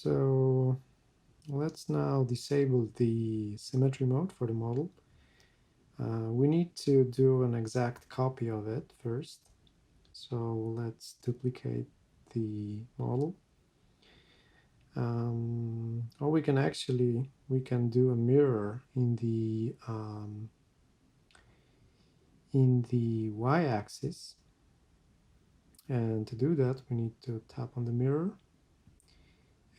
So let's now disable the symmetry mode for the model. We need to do an exact copy of it first. So let's duplicate the model. Or we can do a mirror in the y-axis. And to do that, we need to tap on the mirror.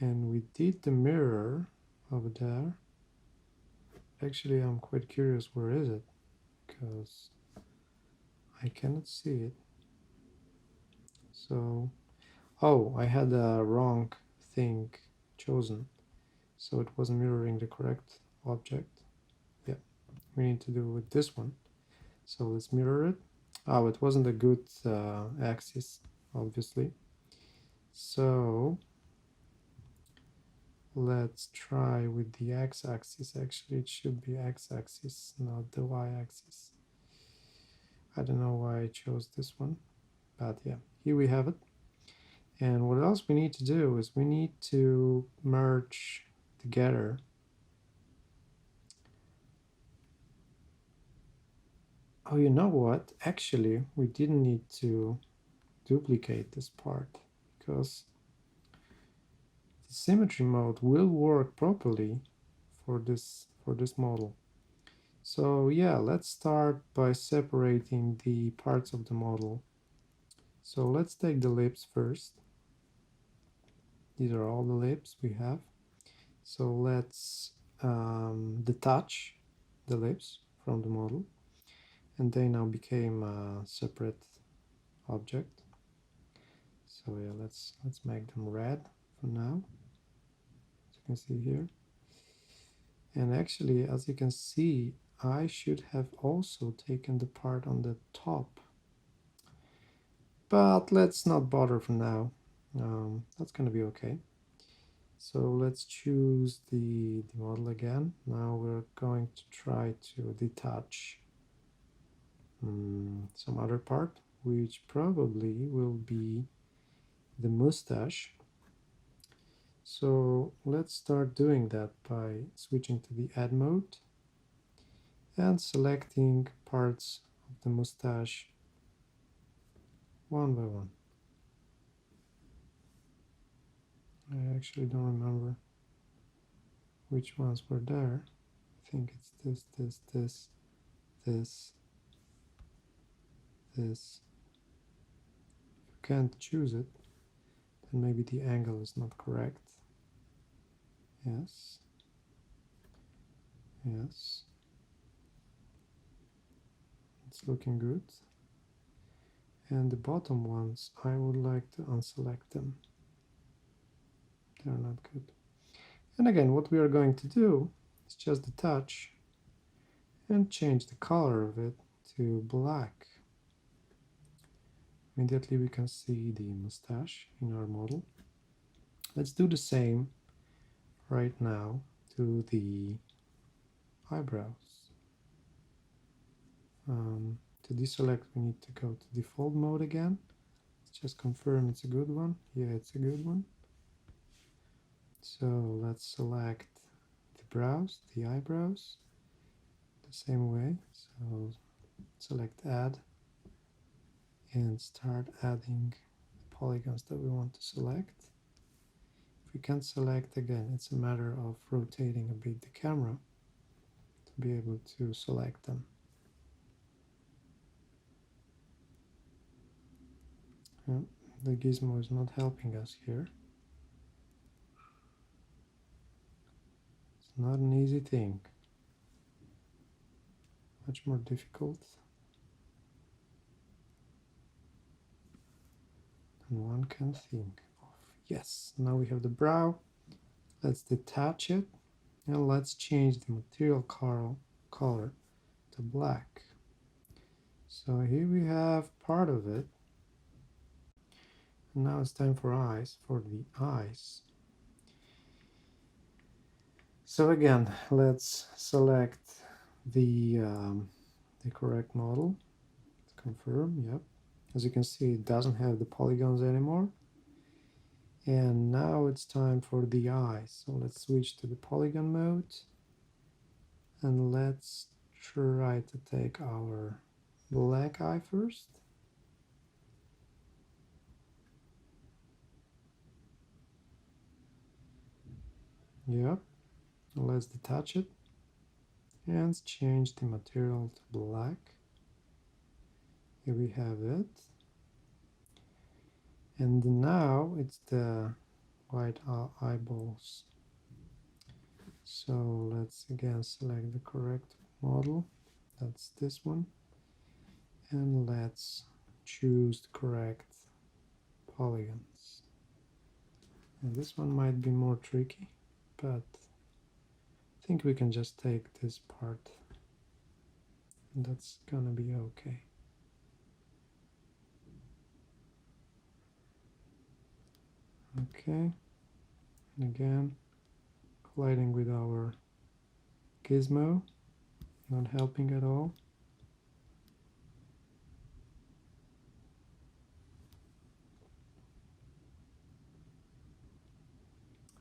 And we did the mirror over there. Actually, I'm quite curious, where is it? Because I cannot see it. So, oh, I had a wrong thing chosen. So it wasn't mirroring the correct object. Yeah, we need to do with this one. So let's mirror it. Oh, it wasn't a good axis, obviously. So let's try with the x-axis. Actually, it should be x-axis, not the y-axis. I don't know why I chose this one, but yeah, here we have it. And what else we need to do is we need to merge together oh, you know what? Actually, we didn't need to duplicate this part because the symmetry mode will work properly for this model. So yeah, let's start by separating the parts of the model. So let's take the lips first. These are all the lips we have. So let's detach the lips from the model, and they now became a separate object. So yeah, let's make them red for now, as you can see here. And actually, as you can see, I should have also taken the part on the top, but let's not bother for now. That's gonna be okay. So let's choose the model again. Now we're going to try to detach some other part, which probably will be the mustache. So let's start doing that by switching to the add mode and selecting parts of the mustache one by one. I actually don't remember which ones were there. I think it's this, this, this, this, this. If you can't choose it, then maybe the angle is not correct. Yes. Yes. It's looking good. And the bottom ones, I would like to unselect them. They're not good. And again, what we are going to do is just detach and change the color of it to black. Immediately we can see the mustache in our model. Let's do the same right now to the eyebrows. To deselect, we need to go to default mode again. Let's just confirm it's a good one. Yeah, it's a good one. So let's select the brows, the eyebrows, the same way. So select add and start adding the polygons that we want to select. If we can't select, again, it's a matter of rotating a bit the camera to be able to select them. The gizmo is not helping us here. It's not an easy thing. Much more difficult than one can think of. Yes, now we have the brow. Let's detach it and let's change the material color to black. So here we have part of it. And now it's time for the eyes. So again, let's select the correct model. Confirm, yep. As you can see, it doesn't have the polygons anymore. And now it's time for the eye. So let's switch to the polygon mode and let's try to take our black eye first. Yep, let's detach it and change the material to black. Here we have it. And now it's the white eyeballs. So let's again select the correct model. That's this one. And let's choose the correct polygons. And this one might be more tricky, but I think we can just take this part and that's gonna be okay. Okay, and again, colliding with our gizmo, not helping at all.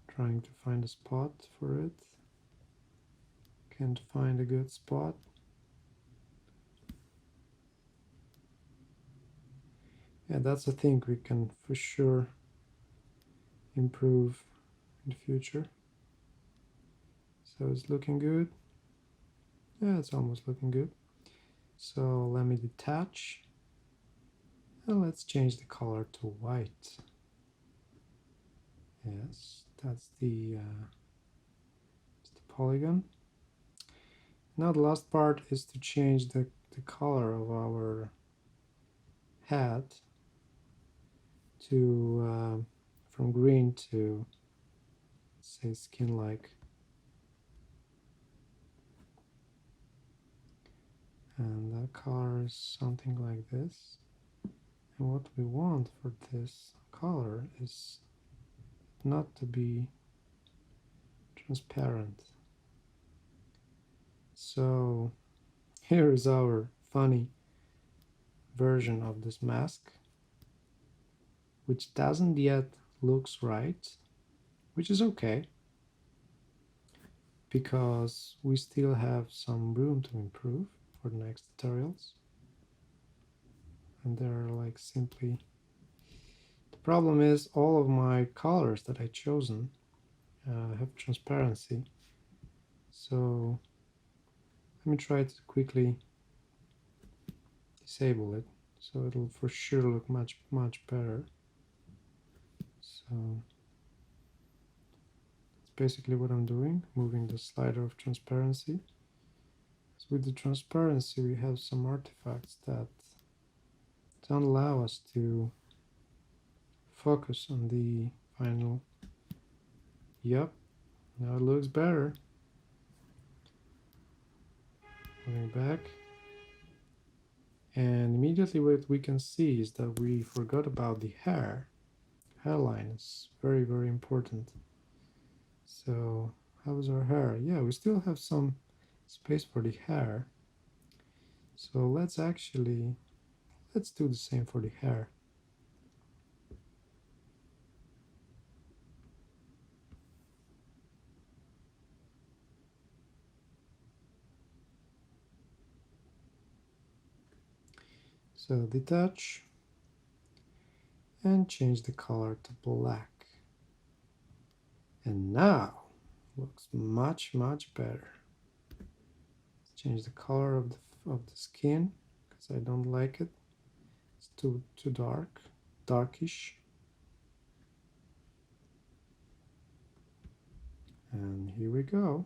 Trying to find a spot for it. Can't find a good spot. Yeah, that's a thing we can for sure improve in the future. So it's looking good. Yeah, it's almost looking good. So let me detach and let's change the color to white. Yes, that's the polygon. Now the last part is to change the color of our head to from green to, say, skin-like. And that color is something like this. And what we want for this color is not to be transparent. So here is our funny version of this mask, which doesn't yet looks right, which is okay because we still have some room to improve for the next tutorials. And they're like simply, the problem is all of my colors that I chosen have transparency. So let me try to quickly disable it so it'll for sure look much better. So that's basically what I'm doing, moving the slider of transparency. So with the transparency we have some artifacts that don't allow us to focus on the final. Yep, now it looks better. Moving back. And immediately what we can see is that we forgot about the hairline is very important. So how's our hair? Yeah, we still have some space for the hair. So let's do the same for the hair. So detach and change the color to black. And now looks much better. Let's change the color of the skin because I don't like it. It's too dark, darkish. And here we go.